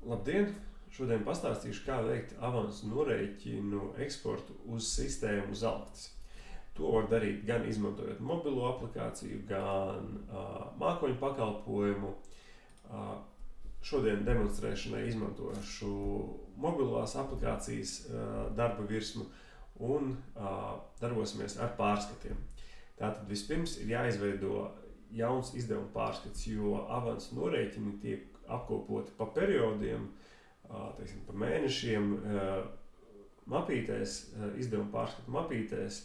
Labdien! Šodien pastāstīšu, kā veikt avansu norēķinu eksportu uz sistēmu Zalktis. To var darīt gan izmantojot mobilo aplikāciju, gan mākoņu pakalpojumu. Šodien demonstrēšanai izmantošu mobilās aplikācijas darba virsmu un darbosimies ar pārskatiem. Tātad vispirms ir jāizveido jauns izdevuma pārskats, jo avansu norēķini tiek apkopoti pa periodiem, teiksim, pa mēnešiem, mapītēs, izdevuma pārskatu mapītēs.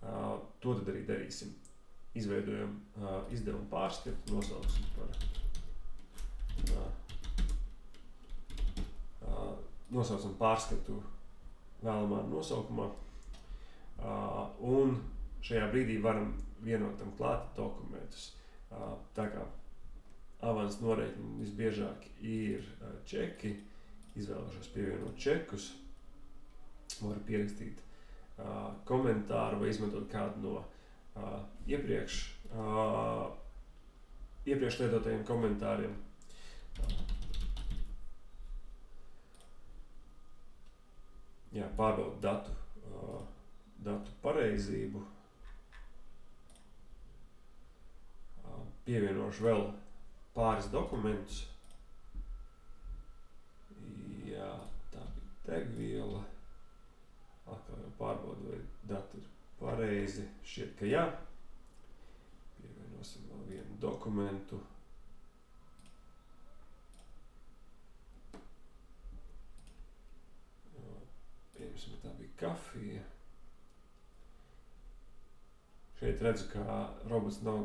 To tad arī darīsim. Izveidojam izdevuma pārskatu, nosaucam pārskatu vēlamā nosaukumā, un šajā brīdī varam vienot tam klāt dokumentus. Tā kā avansu norēķini visbiežāk ir čeki, izvēlošos pievienot čekus, varu pierakstīt komentāru vai izmantot kādu no iepriekš lietotajiem komentāriem. Pārbaud datu pareizību. Pievienošu vēl pāris dokumentus. Tā bija degviela. Atkal jau pārbaudu, vai dati ir pareizi. Šķiet, ka jā. Pievienosim vēl vienu dokumentu. Pieņemsim, tā bija kafija. Šeit redzu, ka robots nav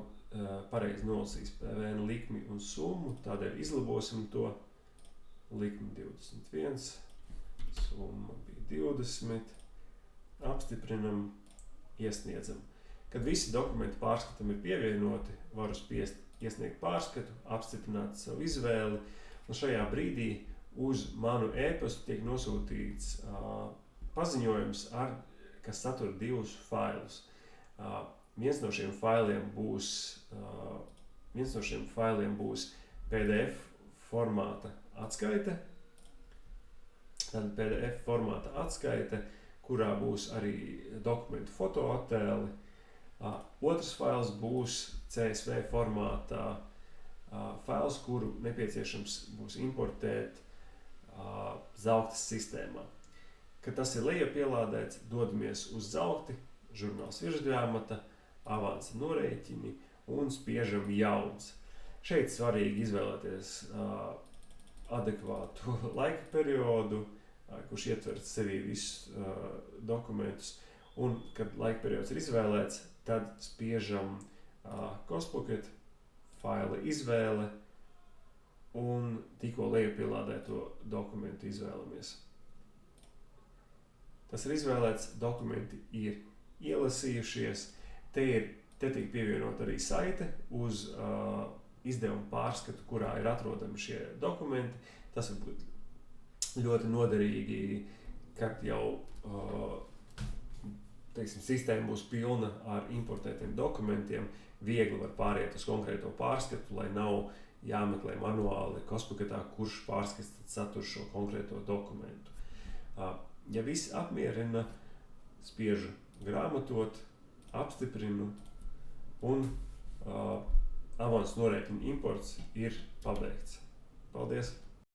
pareizi nolasījis PVN likmi un summu, tādēļ izlabosim to. Likmi 21, summa bija 20. Apstiprinam, iesniedzam. Kad visi dokumenti pārskatam ir pievienoti, varu spiest iesniegt pārskatu, apstiprināt savu izvēli, un šajā brīdī uz manu e-pastu tiek nosūtīts paziņojums, kas satur divus failus. Viens no šiem failiem būs PDF formāta atskaite. Tad PDF formāta atskaite, kurā būs arī dokumentu fotoattēli. Otrs fails būs CSV formātā fails, kuru nepieciešams būs importēt Zalktis sistēmā. Kad tas ir lejupielādēts, dodamies uz Zalkti, žurnāls virsgrāmata, avansa norēķini un spiežam jauns. Šeit svarīgi izvēlēties adekvātu laika periodu, kurš ietver sevī visus dokumentus. Un, kad laika periods ir izvēlēts, tad spiežam Cost Pocket, faila izvēle un tikko lejupielādēto dokumentu izvēlamies. Tas ir izvēlēts, dokumenti ir ielasījušies. Te tiek pievienot arī saite uz izdevuma pārskatu, kurā ir atrodami šie dokumenti. Tas var būt ļoti noderīgi, kad jau sistēma būs pilna ar importētiem dokumentiem. Viegli var pāriet uz konkrēto pārskatu, lai nav jāmeklē manuāli Cost Pocketā, kurš pārskats satur šo konkrēto dokumentu. Ja viss apmierina, spiežu grāmatot, apstiprinu un avansu norēķinu imports ir pabeigts. Paldies!